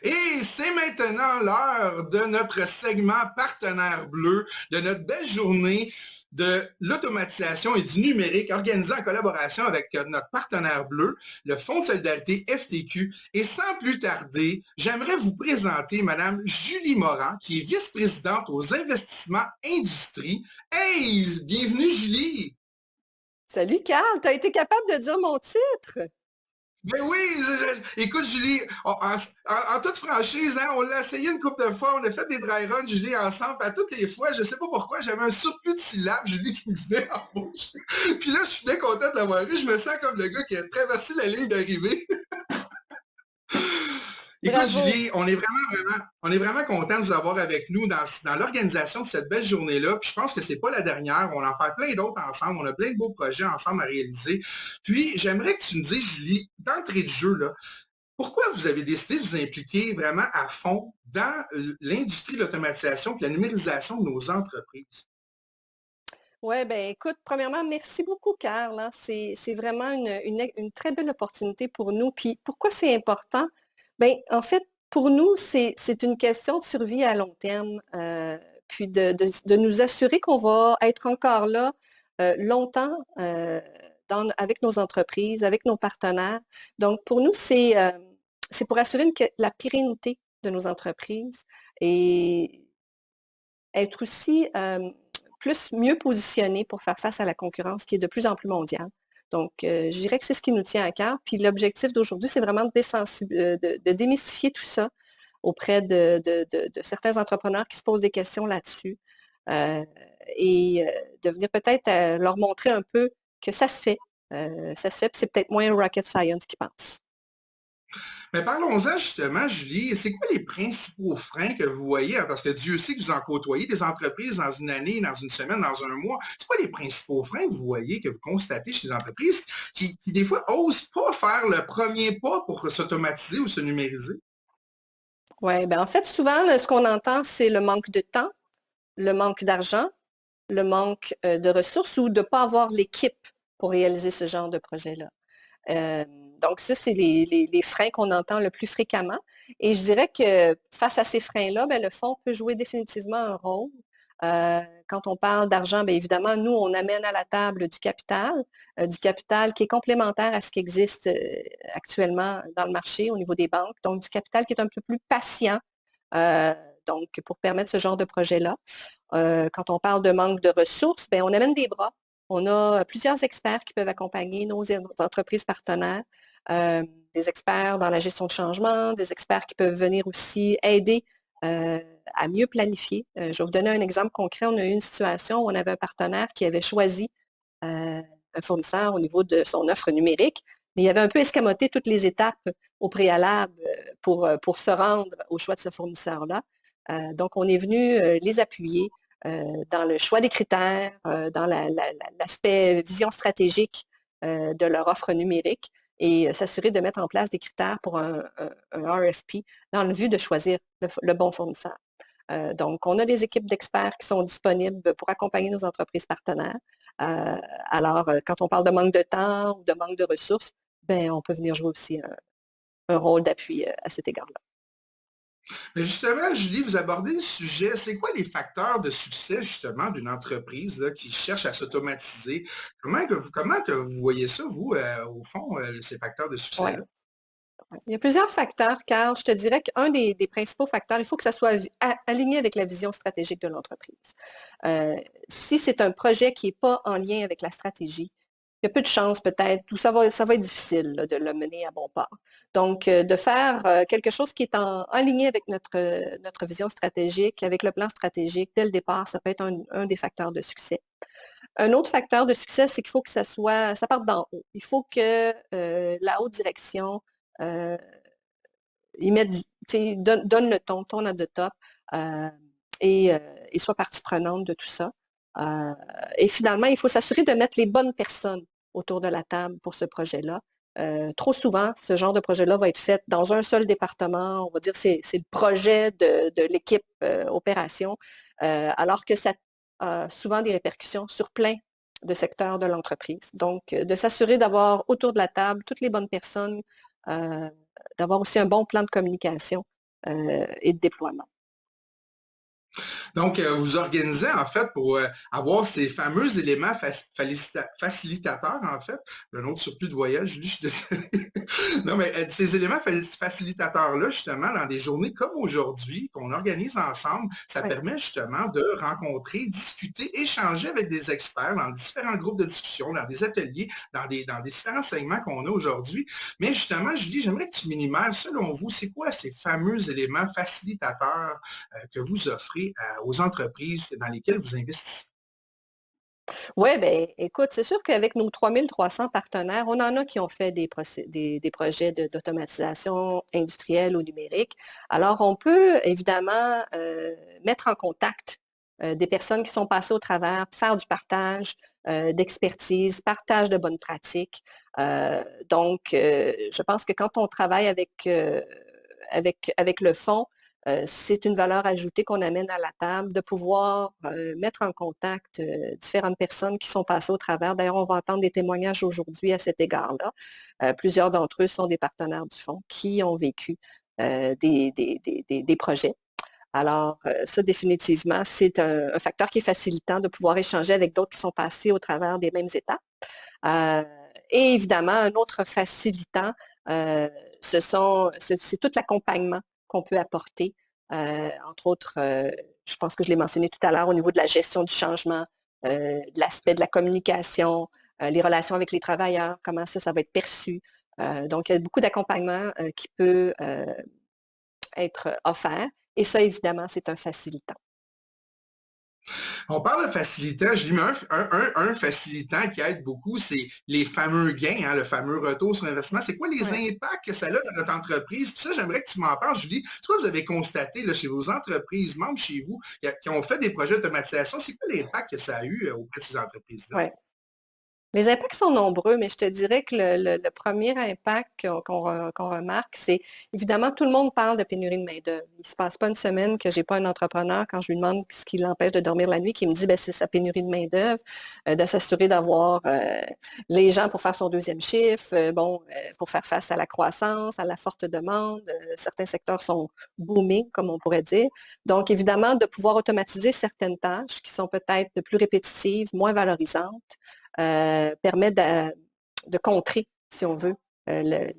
Et c'est maintenant l'heure de notre segment Partenaire Bleu, de notre belle journée de l'automatisation et du numérique organisée en collaboration avec notre partenaire bleu, le Fonds de solidarité FTQ. Et sans plus tarder, j'aimerais vous présenter Madame Julie Morin, qui est vice-présidente aux investissements industrie. Hey, bienvenue Julie! Salut Carl, tu as été capable de dire mon titre? Ben oui, écoute Julie, en toute franchise, hein, on l'a essayé une couple de fois, on a fait des dry runs, Julie, ensemble, à toutes les fois, je sais pas pourquoi, j'avais un surplus de syllabes, Julie, qui me venait en bouche. Puis là, je suis bien content de l'avoir eu, je me sens comme le gars qui a traversé la ligne d'arrivée. Écoute, Bravo. Julie, on est vraiment content de vous avoir avec nous dans l'organisation de cette belle journée-là. Puis je pense que c'est pas la dernière. On en fait plein d'autres ensemble. On a plein de beaux projets ensemble à réaliser. Puis j'aimerais que tu nous dises, Julie, d'entrée de jeu, là, pourquoi vous avez décidé de vous impliquer vraiment à fond dans l'industrie de l'automatisation et la numérisation de nos entreprises? Ouais, ben écoute, premièrement, merci beaucoup, Carl, hein. C'est vraiment une très belle opportunité pour nous. Puis pourquoi c'est important? Ben, en fait, pour nous, c'est une question de survie à long terme, puis de nous assurer qu'on va être encore là longtemps avec nos entreprises, avec nos partenaires. Donc, pour nous, c'est pour assurer la pérennité de nos entreprises et être aussi mieux positionné pour faire face à la concurrence qui est de plus en plus mondiale. Donc, je dirais que c'est ce qui nous tient à cœur. Puis l'objectif d'aujourd'hui, c'est vraiment de démystifier tout ça auprès de certains entrepreneurs qui se posent des questions là-dessus euh, et de venir peut-être leur montrer un peu que ça se fait. Ça se fait, puis c'est peut-être moins rocket science qu'ils pensent. Mais parlons-en justement, Julie. C'est quoi les principaux freins que vous voyez? Hein, parce que Dieu sait que vous en côtoyez des entreprises dans une année, dans une semaine, dans un mois. C'est quoi les principaux freins que vous voyez, que vous constatez chez les entreprises qui des fois, osent pas faire le premier pas pour s'automatiser ou se numériser? Oui, ben en fait, souvent, là, ce qu'on entend, c'est le manque de temps, le manque d'argent, le manque de ressources ou de ne pas avoir l'équipe pour réaliser ce genre de projet-là. Euh, donc, ça, c'est les freins qu'on entend le plus fréquemment. Et je dirais que face à ces freins-là, ben, le fonds peut jouer définitivement un rôle. Quand on parle d'argent, bien évidemment, nous, on amène à la table du capital qui est complémentaire à ce qui existe actuellement dans le marché au niveau des banques. Donc, du capital qui est un peu plus patient, euh, donc pour permettre ce genre de projet-là. Quand on parle de manque de ressources, bien, on amène des bras. On a plusieurs experts qui peuvent accompagner nos entreprises partenaires, euh, des experts dans la gestion de changement, des experts qui peuvent venir aussi aider euh, à mieux planifier. Je vais vous donner un exemple concret. On a eu une situation où on avait un partenaire qui avait choisi un fournisseur au niveau de son offre numérique, mais il avait un peu escamoté toutes les étapes au préalable pour se rendre au choix de ce fournisseur-là. Donc, on est venu les appuyer dans le choix des critères, dans l'aspect vision stratégique de leur offre numérique et s'assurer de mettre en place des critères pour un RFP dans le but de choisir le bon fournisseur. Donc, on a des équipes d'experts qui sont disponibles pour accompagner nos entreprises partenaires. Alors, quand on parle de manque de temps ou de manque de ressources, ben, on peut venir jouer aussi un rôle d'appui à cet égard-là. Mais justement, Julie, vous abordez le sujet. C'est quoi les facteurs de succès, justement, d'une entreprise là, qui cherche à s'automatiser? Comment que vous voyez ça, vous, au fond, ces facteurs de Ouais. succès-là? Il y a plusieurs facteurs, car je te dirais qu'un des principaux facteurs, il faut que ça soit aligné avec la vision stratégique de l'entreprise. Euh, Si c'est un projet qui n'est pas en lien avec la stratégie, il y a peu de chances peut-être, ou ça va être difficile là, de le mener à bon port. Donc, de faire quelque chose qui est aligné avec notre vision stratégique, avec le plan stratégique dès le départ, ça peut être un des facteurs de succès. Un autre facteur de succès, c'est qu'il faut que ça parte d'en haut. Il faut que la haute direction euh, ils mettent donne le ton, tourne à de top euh, et soit partie prenante de tout ça. Euh, et finalement, il faut s'assurer de mettre les bonnes personnes autour de la table pour ce projet-là. Trop souvent, ce genre de projet-là va être fait dans un seul département. On va dire c'est le projet de l'équipe opération, alors que ça a souvent des répercussions sur plein de secteurs de l'entreprise. Donc, de s'assurer d'avoir autour de la table toutes les bonnes personnes, euh, d'avoir aussi un bon plan de communication et de déploiement. Donc, vous organisez en fait pour avoir ces fameux éléments facilitateurs, en fait. Un autre surplus de voyage, Julie, je suis désolé. Non, mais ces éléments facilitateurs-là, justement, dans des journées comme aujourd'hui, qu'on organise ensemble, ça Ouais. permet justement de rencontrer, discuter, échanger avec des experts dans différents groupes de discussion, dans des ateliers, dans des différents segments qu'on a aujourd'hui. Mais justement, Julie, j'aimerais que tu m'énumères, selon vous, c'est quoi ces fameux éléments facilitateurs que vous offrez aux entreprises dans lesquelles vous investissez? Oui, bien, écoute, c'est sûr qu'avec nos 3300 partenaires, on en a qui ont fait des projets d'automatisation industrielle ou numérique. Alors, on peut évidemment mettre en contact des personnes qui sont passées au travers, faire du partage d'expertise, partage de bonnes pratiques. Je pense que quand on travaille avec le fonds, c'est une valeur ajoutée qu'on amène à la table, de pouvoir mettre en contact différentes personnes qui sont passées au travers. D'ailleurs, on va entendre des témoignages aujourd'hui à cet égard-là. Plusieurs d'entre eux sont des partenaires du fonds qui ont vécu des projets. Alors, ça, définitivement, c'est un facteur qui est facilitant de pouvoir échanger avec d'autres qui sont passés au travers des mêmes étapes. Euh, et évidemment, un autre facilitant, c'est tout l'accompagnement qu'on peut apporter. Entre autres, je pense que je l'ai mentionné tout à l'heure au niveau de la gestion du changement, de l'aspect de la communication, les relations avec les travailleurs, comment ça va être perçu. Donc, il y a beaucoup d'accompagnement qui peut être offert. Et ça, évidemment, c'est un facilitant. On parle de facilitant, je dis, mais un facilitant qui aide beaucoup, c'est les fameux gains, hein, le fameux retour sur investissement. C'est quoi les Ouais. impacts que ça a dans notre entreprise? Puis ça, j'aimerais que tu m'en parles, Julie. C'est quoi vous avez constaté là, chez vos entreprises, membres chez vous, qui ont fait des projets d'automatisation? C'est quoi l'impact que ça a eu auprès de ces entreprises-là? Ouais. Les impacts sont nombreux, mais je te dirais que le premier impact qu'on remarque, c'est évidemment, tout le monde parle de pénurie de main-d'œuvre. Il ne se passe pas une semaine que je n'ai pas un entrepreneur, quand je lui demande ce qui l'empêche de dormir la nuit, qui me dit ben, c'est sa pénurie de main-d'œuvre, de s'assurer d'avoir les gens pour faire son deuxième chiffre, pour faire face à la croissance, à la forte demande. Certains secteurs sont booming, comme on pourrait dire. Donc, évidemment, de pouvoir automatiser certaines tâches qui sont peut-être plus répétitives, moins valorisantes, permet de contrer, si on veut, le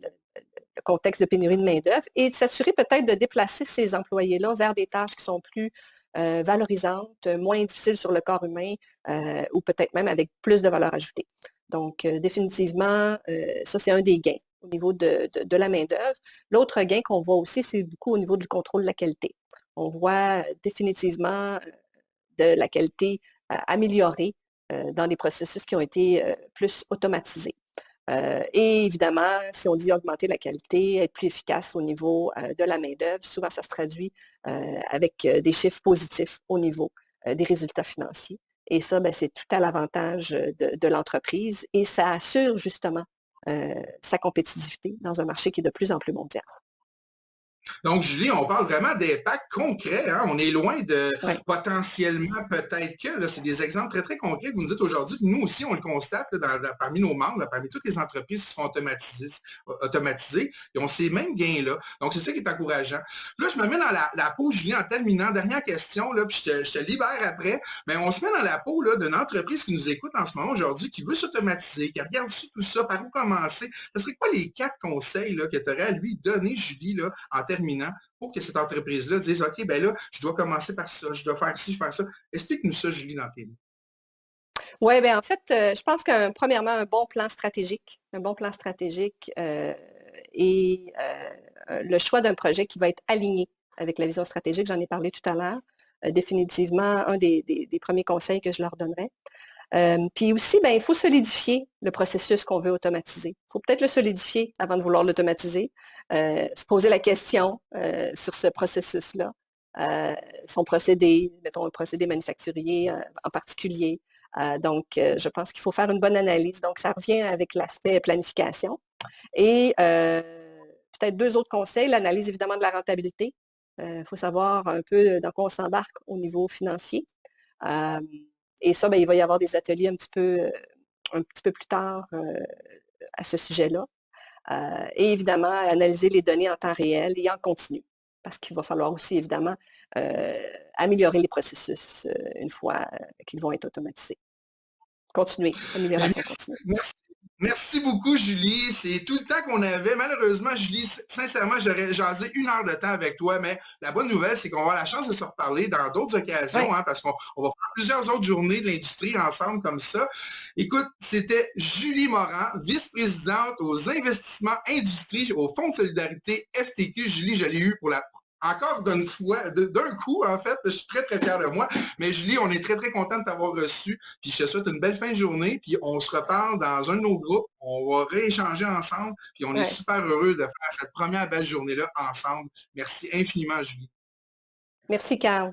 contexte de pénurie de main-d'œuvre et de s'assurer peut-être de déplacer ces employés-là vers des tâches qui sont plus valorisantes, moins difficiles sur le corps humain ou peut-être même avec plus de valeur ajoutée. Donc, définitivement, ça, c'est un des gains au niveau de la main-d'œuvre. L'autre gain qu'on voit aussi, c'est beaucoup au niveau du contrôle de la qualité. On voit définitivement de la qualité améliorée dans des processus qui ont été plus automatisés. Et évidemment, si on dit augmenter la qualité, être plus efficace au niveau de la main-d'œuvre, souvent ça se traduit avec des chiffres positifs au niveau des résultats financiers. Et ça, ben, c'est tout à l'avantage de l'entreprise et ça assure justement sa compétitivité dans un marché qui est de plus en plus mondial. Donc, Julie, on parle vraiment d'impact concret. Hein? On est loin de Oui, potentiellement peut-être que, là, c'est des exemples très, très concrets que vous nous dites aujourd'hui. Nous aussi, on le constate là, parmi nos membres, là, parmi toutes les entreprises qui se font automatiser, ils ont ces mêmes gains-là. Donc, c'est ça qui est encourageant. Là, je me mets dans la peau, Julie, en terminant. Dernière question, là, puis je te libère après. Mais on se met dans la peau là, d'une entreprise qui nous écoute en ce moment aujourd'hui, qui veut s'automatiser, qui regarde tout ça, par où commencer. Ce serait quoi les 4 conseils là, que tu aurais à lui donner, Julie, là, en terminant, pour que cette entreprise-là dise, OK, ben là, je dois commencer par ça, je dois faire ci, faire ça. Explique-nous ça, Julie, dans tes mots. ouais, ben en fait, je pense qu'un premièrement, un bon plan stratégique et le choix d'un projet qui va être aligné avec la vision stratégique, j'en ai parlé tout à l'heure, définitivement un des premiers conseils que je leur donnerais. Puis aussi, ben, il faut solidifier le processus qu'on veut automatiser. Il faut peut-être le solidifier avant de vouloir l'automatiser, se poser la question sur ce processus-là, euh, son procédé, mettons un procédé manufacturier en particulier. Je pense qu'il faut faire une bonne analyse. Donc, ça revient avec l'aspect planification. Et peut-être deux autres conseils, l'analyse évidemment de la rentabilité. Il faut savoir un peu dans quoi on s'embarque au niveau financier. Euh, et ça, ben, il va y avoir des ateliers un petit peu plus tard à ce sujet-là. Et évidemment, analyser les données en temps réel et en continu. parce qu'il va falloir aussi, évidemment, améliorer les processus une fois qu'ils vont être automatisés. Continuer, Mais amélioration continue. merci beaucoup, Julie. C'est tout le temps qu'on avait. Malheureusement, Julie, sincèrement, j'aurais jasé 1 heure de temps avec toi, mais la bonne nouvelle, c'est qu'on va avoir la chance de se reparler dans d'autres occasions, Ouais. hein, parce qu'on va faire plusieurs autres journées de l'industrie ensemble comme ça. Écoute, c'était Julie Morin, vice-présidente aux investissements industrie au Fonds de solidarité FTQ. Julie, je l'ai eu pour encore d'une fois, d'un coup, en fait. Je suis très, très fier de moi. Mais Julie, on est très, très content de t'avoir reçu. Puis je te souhaite une belle fin de journée. Puis on se reparle dans un de nos groupes. On va rééchanger ensemble. Puis on est Ouais. super heureux de faire cette première belle journée-là ensemble. Merci infiniment, Julie. Merci, Carl.